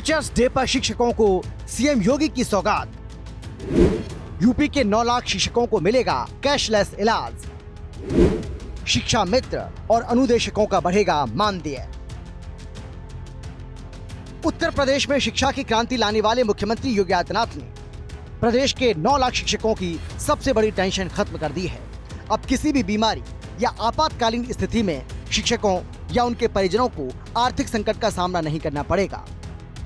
Teachers day पर शिक्षकों को सीएम योगी की सौगात। यूपी के 9 लाख शिक्षकों को मिलेगा कैशलेस इलाज। शिक्षा मित्र और अनुदेशकों का बढ़ेगा मानदेय। उत्तर प्रदेश में शिक्षा की क्रांति लाने वाले मुख्यमंत्री योगी आदित्यनाथ ने प्रदेश के 9 लाख शिक्षकों की सबसे बड़ी टेंशन खत्म कर दी है। अब किसी भी बीमारी या आपातकालीन स्थिति में शिक्षकों या उनके परिजनों को आर्थिक संकट का सामना नहीं करना पड़ेगा।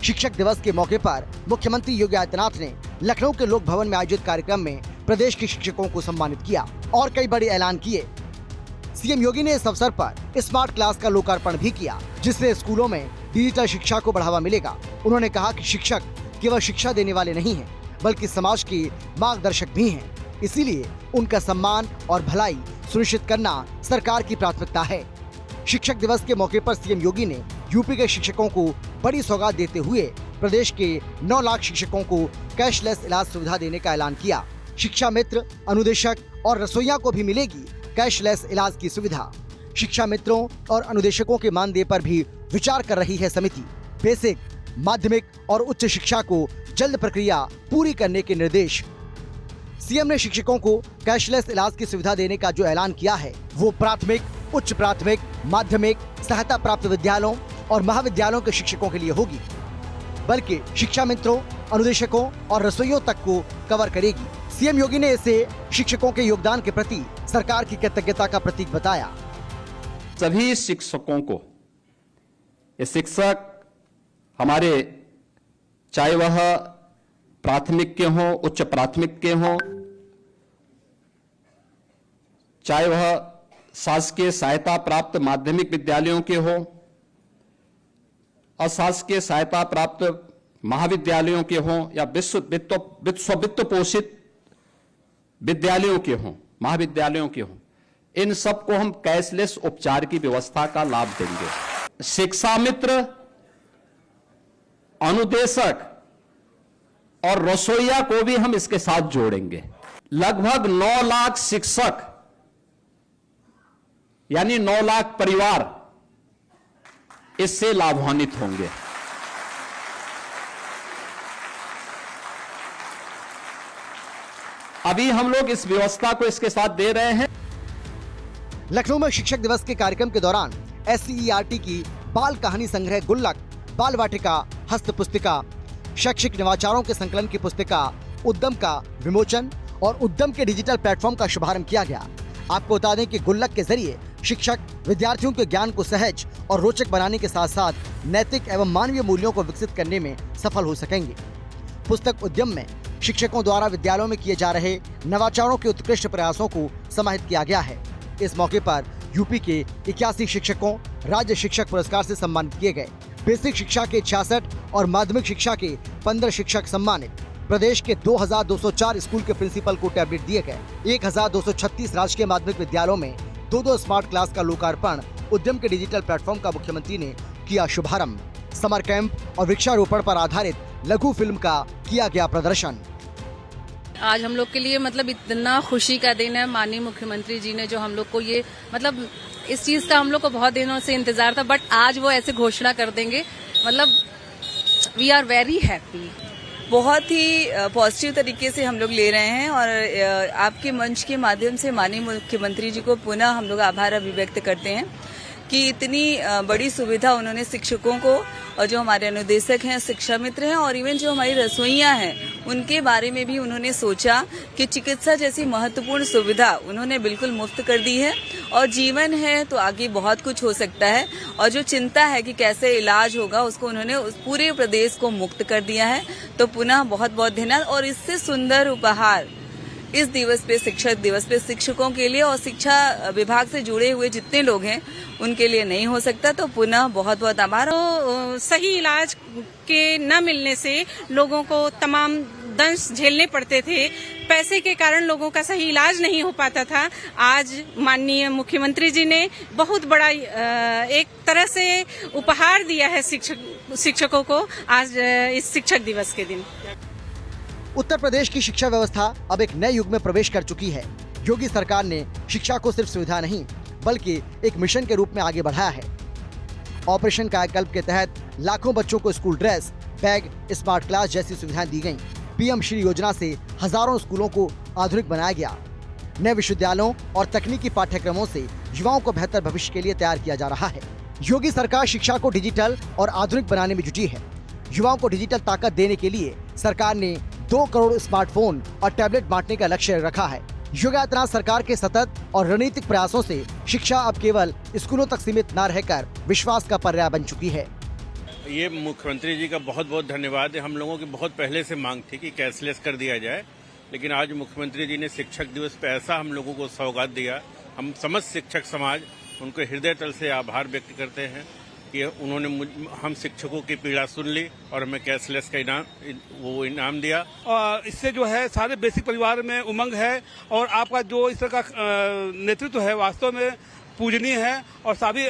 शिक्षक दिवस के मौके पर मुख्यमंत्री योगी आदित्यनाथ ने लखनऊ के लोक भवन में आयोजित कार्यक्रम में प्रदेश के शिक्षकों को सम्मानित किया और कई बड़े ऐलान किए। सीएम योगी ने इस अवसर पर स्मार्ट क्लास का लोकार्पण भी किया, जिससे स्कूलों में डिजिटल शिक्षा को बढ़ावा मिलेगा। उन्होंने कहा कि शिक्षक केवल शिक्षा देने वाले नहीं हैं, बल्कि समाज के मार्गदर्शक भी हैं। इसीलिए उनका सम्मान और भलाई सुनिश्चित करना सरकार की प्राथमिकता है। शिक्षक दिवस के मौके पर सीएम योगी ने यूपी के शिक्षकों को बड़ी सौगात देते हुए प्रदेश के 9 लाख शिक्षकों को कैशलेस इलाज सुविधा देने का ऐलान किया। शिक्षा मित्र, अनुदेशक और रसोइया को भी मिलेगी कैशलेस इलाज की सुविधा। शिक्षा मित्रों और अनुदेशकों के मानदेय पर भी विचार कर रही है समिति। बेसिक, माध्यमिक और उच्च शिक्षा को जल्द प्रक्रिया पूरी करने के निर्देश। सीएम ने शिक्षकों को कैशलेस इलाज की सुविधा देने का जो ऐलान किया है, वो प्राथमिक, उच्च प्राथमिक, माध्यमिक, सहायता प्राप्त विद्यालयों और महाविद्यालयों के शिक्षकों के लिए होगी, बल्कि शिक्षा मित्रों, अनुदेशकों और रसोइयों तक को कवर करेगी। सीएम योगी ने इसे शिक्षकों के योगदान के प्रति सरकार की कृतज्ञता का प्रतीक बताया। सभी शिक्षकों को, ये शिक्षक हमारे चाहे वह प्राथमिक के हों, उच्च प्राथमिक के हों, चाहे वह शासकीय सहायता प्राप्त माध्यमिक विद्यालयों के हों, अशासकीय सहायता प्राप्त महाविद्यालयों के हों या वित्त पोषित विद्यालयों के हों, महाविद्यालयों के हों, इन सबको हम कैशलेस उपचार की व्यवस्था का लाभ देंगे। शिक्षा मित्र, अनुदेशक और रसोइया को भी हम इसके साथ जोड़ेंगे। लगभग 9 लाख शिक्षक यानी 9 लाख परिवार इससे लाभान्वित होंगे। अभी हम लोग इस व्यवस्था को इसके साथ दे रहे हैं। लखनऊ में शिक्षक दिवस के कार्यक्रम के दौरान SCERT की बाल कहानी संग्रह गुल्लक, बाल वाटिका, हस्त पुस्तिका, शैक्षिक नवाचारों के संकलन की पुस्तिका उद्यम का विमोचन और उद्यम के डिजिटल प्लेटफॉर्म का शुभारंभ किया गया। आपको बता दें कि गुल्लक के जरिए शिक्षक विद्यार्थियों के ज्ञान को सहज और रोचक बनाने के साथ साथ नैतिक एवं मानवीय मूल्यों को विकसित करने में सफल हो सकेंगे। पुस्तक उद्यम में शिक्षकों द्वारा विद्यालयों में किए जा रहे नवाचारों के उत्कृष्ट प्रयासों को समाहित किया गया है। इस मौके पर यूपी के 81 शिक्षकों राज्य शिक्षक पुरस्कार से सम्मानित किए गए। बेसिक शिक्षा के 66 और माध्यमिक शिक्षा के 15 शिक्षक सम्मानित। प्रदेश के 2204 स्कूल के प्रिंसिपल को टैबलेट दिए गए। 1236 राजकीय माध्यमिक विद्यालयों में 2 स्मार्ट क्लास का लोकार्पण। उद्यम के डिजिटल प्लेटफॉर्म का मुख्यमंत्री ने किया शुभारंभ। समर कैंप और वृक्षारोपण पर आधारित लघु फिल्म का किया गया प्रदर्शन। आज हम लोग के लिए मतलब इतना खुशी का दिन है। माननीय मुख्यमंत्री जी ने जो हम लोग को ये मतलब इस चीज का हम लोग को बहुत दिनों से इंतजार था, बट आज वो ऐसे घोषणा कर देंगे, मतलब वी आर वेरी हैप्पी। बहुत ही पॉजिटिव तरीके से हम लोग ले रहे हैं और आपके मंच के माध्यम से माननीय मुख्यमंत्री जी को पुनः हम लोग आभार अभिव्यक्त करते हैं कि इतनी बड़ी सुविधा उन्होंने शिक्षकों को और जो हमारे अनुदेशक हैं, शिक्षा मित्र हैं और इवन जो हमारी रसोइयां हैं उनके बारे में भी उन्होंने सोचा कि चिकित्सा जैसी महत्वपूर्ण सुविधा उन्होंने बिल्कुल मुफ्त कर दी है। और जीवन है तो आगे बहुत कुछ हो सकता है और जो चिंता है कि कैसे इलाज होगा उसको उन्होंने उस पूरे प्रदेश को मुक्त कर दिया है। तो पुनः बहुत बहुत धन्यवाद। और इससे सुंदर उपहार इस दिवस पे, शिक्षक दिवस पे, शिक्षकों के लिए और शिक्षा विभाग से जुड़े हुए जितने लोग हैं उनके लिए नहीं हो सकता। तो पुनः बहुत बहुत आभार। तो सही इलाज के न मिलने से लोगों को तमाम दंश झेलने पड़ते थे। पैसे के कारण लोगों का सही इलाज नहीं हो पाता था। आज माननीय मुख्यमंत्री जी ने बहुत बड़ा एक तरह से उपहार दिया है शिक्षकों को आज इस शिक्षक दिवस के दिन। उत्तर प्रदेश की शिक्षा व्यवस्था अब एक नए युग में प्रवेश कर चुकी है। योगी सरकार ने शिक्षा को सिर्फ सुविधा नहीं बल्कि एक मिशन के रूप में आगे बढ़ाया है। ऑपरेशन कायाकल्प के तहत लाखों बच्चों को school dress, bag, smart class जैसी सुविधाएं दी गईं। पीएम श्री योजना से हजारों स्कूलों को आधुनिक बनाया गया। नए विश्वविद्यालयों और तकनीकी पाठ्यक्रमों से युवाओं को बेहतर भविष्य के लिए तैयार किया जा रहा है। योगी सरकार शिक्षा को डिजिटल और आधुनिक बनाने में जुटी है। युवाओं को डिजिटल ताकत देने के लिए सरकार ने 2 करोड़ स्मार्टफोन और टैबलेट बांटने का लक्ष्य रखा है। योगी आदित्यनाथ सरकार के सतत और रणनीतिक प्रयासों से शिक्षा अब केवल स्कूलों तक सीमित न रहकर विश्वास का पर्याय बन चुकी है। ये मुख्यमंत्री जी का बहुत बहुत धन्यवाद है। हम लोगों की बहुत पहले से मांग थी कि कैशलेस कर दिया जाए, लेकिन आज मुख्यमंत्री जी ने शिक्षक दिवस पे ऐसा हम लोगों को सौगात दिया। हम समस्त शिक्षक समाज उनको हृदय तल से आभार व्यक्त करते हैं कि उन्होंने हम शिक्षकों की पीड़ा सुन ली और हमें कैशलेस का इनाम दिया। और इससे जो है सारे बेसिक परिवार में उमंग है और आपका जो इस तरह का नेतृत्व है वास्तव में पूजनीय है। और सभी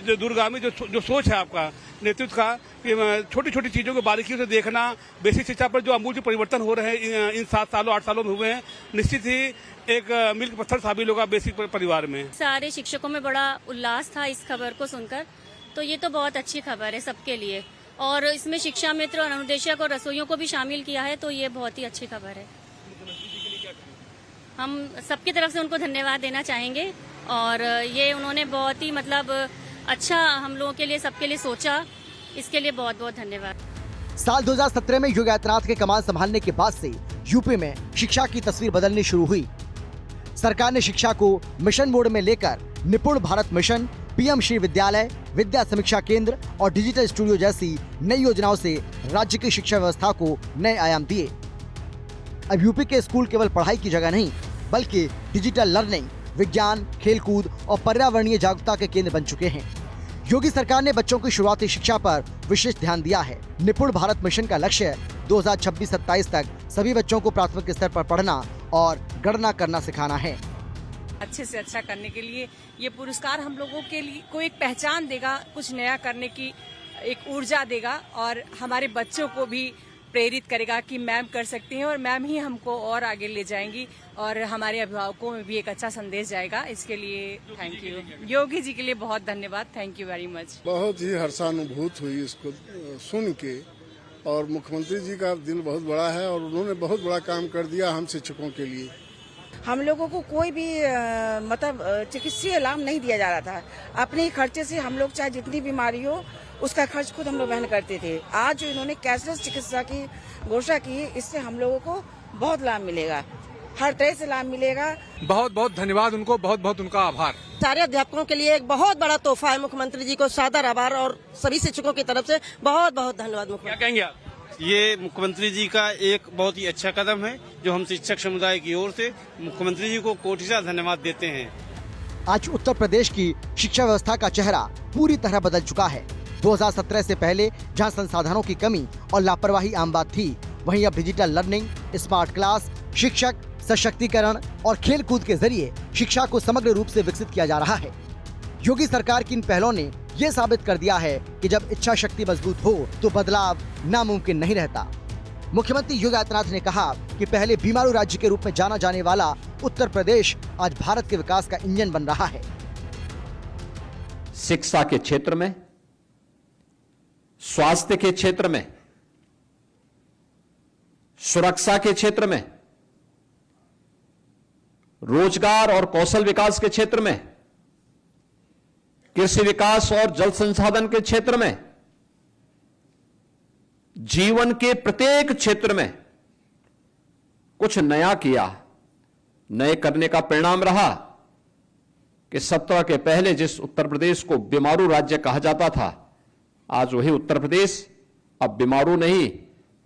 जो दूरगामी जो सोच है आपका नेतृत्व का कि छोटी छोटी चीज़ों को बारीकियों से देखना, बेसिक शिक्षा पर जो अमूल जो परिवर्तन हो रहे हैं इन 7 सालों 8 सालों में हुए हैं, निश्चित ही एक मील का पत्थर साबित होगा बेसिक परिवार में। सारे शिक्षकों में बड़ा उल्लास था इस खबर को सुनकर, तो ये तो बहुत अच्छी खबर है सबके लिए। और इसमें शिक्षा मित्र और अनुदेशक और रसोइयों को भी शामिल किया है, तो ये बहुत ही अच्छी खबर है। हम सबकी तरफ से उनको धन्यवाद देना चाहेंगे और ये उन्होंने बहुत ही अच्छा हम लोगों के लिए सबके लिए सोचा, इसके लिए बहुत बहुत धन्यवाद। साल 2017 में योगी आदित्यनाथ के कमान संभालने के बाद से यूपी में शिक्षा की तस्वीर बदलनी शुरू हुई। सरकार ने शिक्षा को मिशन मोड में लेकर निपुण भारत मिशन, पीएम श्री विद्यालय, विद्या समीक्षा केंद्र और डिजिटल स्टूडियो जैसी नई योजनाओं से राज्य की शिक्षा व्यवस्था को नए आयाम दिए। अब यूपी के स्कूल केवल पढ़ाई की जगह नहीं, बल्कि डिजिटल लर्निंग, विज्ञान, खेलकूद और पर्यावरणीय जागरूकता के केंद्र बन चुके हैं। योगी सरकार ने बच्चों की शुरुआती शिक्षा पर विशेष ध्यान दिया है। निपुण भारत मिशन का लक्ष्य 2026-27 तक सभी बच्चों को प्राथमिक स्तर पर पढ़ना और गणना करना सिखाना है। अच्छे से अच्छा करने के लिए ये पुरस्कार हम लोगों के लिए को एक पहचान देगा, कुछ नया करने की एक ऊर्जा देगा और हमारे बच्चों को भी प्रेरित करेगा कि मैम कर सकती हैं और मैम ही हमको और आगे ले जाएंगी और हमारे अभिभावकों में भी एक अच्छा संदेश जाएगा। इसके लिए थैंक यू योगी जी के लिए बहुत धन्यवाद। Thank you very much. बहुत ही हर्षानुभूत हुई इसको सुन के और मुख्यमंत्री जी का दिल बहुत बड़ा है और उन्होंने बहुत बड़ा काम कर दिया हम शिक्षकों के लिए। हम लोगों को कोई भी चिकित्सीय लाभ नहीं दिया जा रहा था। अपने ही खर्चे से हम लोग चाहे जितनी बीमारी हो उसका खर्च खुद हम लोग वहन करते थे। आज जो इन्होंने कैशलेस चिकित्सा की घोषणा की, इससे हम लोगों को बहुत लाभ मिलेगा, हर तरह से लाभ मिलेगा। बहुत बहुत धन्यवाद उनको, बहुत बहुत उनका आभार। सारे अध्यापकों के लिए एक बहुत बड़ा तोहफा है। मुख्यमंत्री जी को सादर आभार और सभी शिक्षकों की तरफ से बहुत बहुत धन्यवाद। क्या कहेंगे आप? ये मुख्यमंत्री जी का एक बहुत ही अच्छा कदम है जो हम शिक्षक समुदाय की ओर से मुख्यमंत्री जी को कोटिशा धन्यवाद देते हैं। आज उत्तर प्रदेश की शिक्षा व्यवस्था का चेहरा पूरी तरह बदल चुका है। 2017 से पहले जहां संसाधनों की कमी और लापरवाही आम बात थी, वहीं अब डिजिटल लर्निंग, स्मार्ट क्लास, शिक्षक सशक्तिकरण और खेल कूद के जरिए शिक्षा को समग्र रूप से विकसित किया जा रहा है। योगी सरकार की इन पहलों ने ये साबित कर दिया है कि जब इच्छा शक्ति मजबूत हो तो बदलाव नामुमकिन नहीं रहता। मुख्यमंत्री योगी आदित्यनाथ ने कहा कि पहले बीमारू राज्य के रूप में जाना जाने वाला उत्तर प्रदेश आज भारत के विकास का इंजन बन रहा है। शिक्षा के क्षेत्र में, स्वास्थ्य के क्षेत्र में, सुरक्षा के क्षेत्र में, रोजगार और कौशल विकास के क्षेत्र में, कृषि विकास और जल संसाधन के क्षेत्र में, जीवन के प्रत्येक क्षेत्र में कुछ नया किया। नए करने का परिणाम रहा कि 17 के पहले जिस उत्तर प्रदेश को बीमारू राज्य कहा जाता था, आज वही उत्तर प्रदेश अब बीमारू नहीं,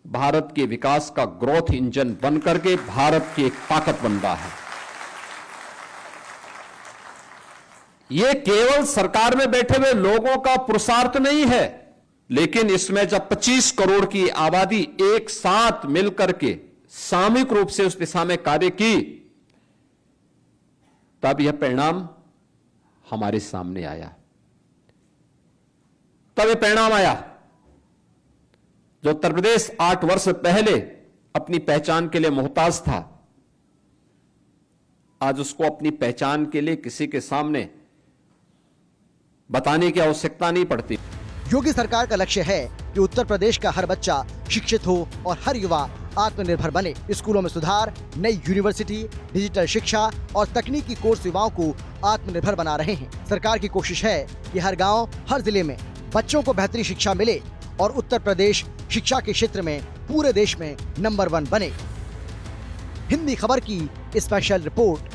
भारत के विकास का ग्रोथ इंजन बनकर के भारत की एक ताकत बन रहा है। ये केवल सरकार में बैठे हुए लोगों का पुरुषार्थ नहीं है, लेकिन इसमें जब 25 करोड़ की आबादी एक साथ मिलकर के सामूहिक रूप से उस दिशा में कार्य की, तब यह परिणाम हमारे सामने आया। तब यह परिणाम आया जो उत्तर प्रदेश 8 वर्ष पहले अपनी पहचान के लिए मोहताज था, आज उसको अपनी पहचान के लिए किसी के सामने बताने की आवश्यकता नहीं पड़ती। योगी सरकार का लक्ष्य है कि उत्तर प्रदेश का हर बच्चा शिक्षित हो और हर युवा आत्मनिर्भर बने। स्कूलों में सुधार, नई यूनिवर्सिटी, डिजिटल शिक्षा और तकनीकी कोर्स युवाओं को आत्मनिर्भर बना रहे हैं। सरकार की कोशिश है कि हर गांव, हर जिले में बच्चों को बेहतरीन शिक्षा मिले और उत्तर प्रदेश शिक्षा के क्षेत्र में पूरे देश में नंबर 1 बने। हिंदी खबर की स्पेशल रिपोर्ट।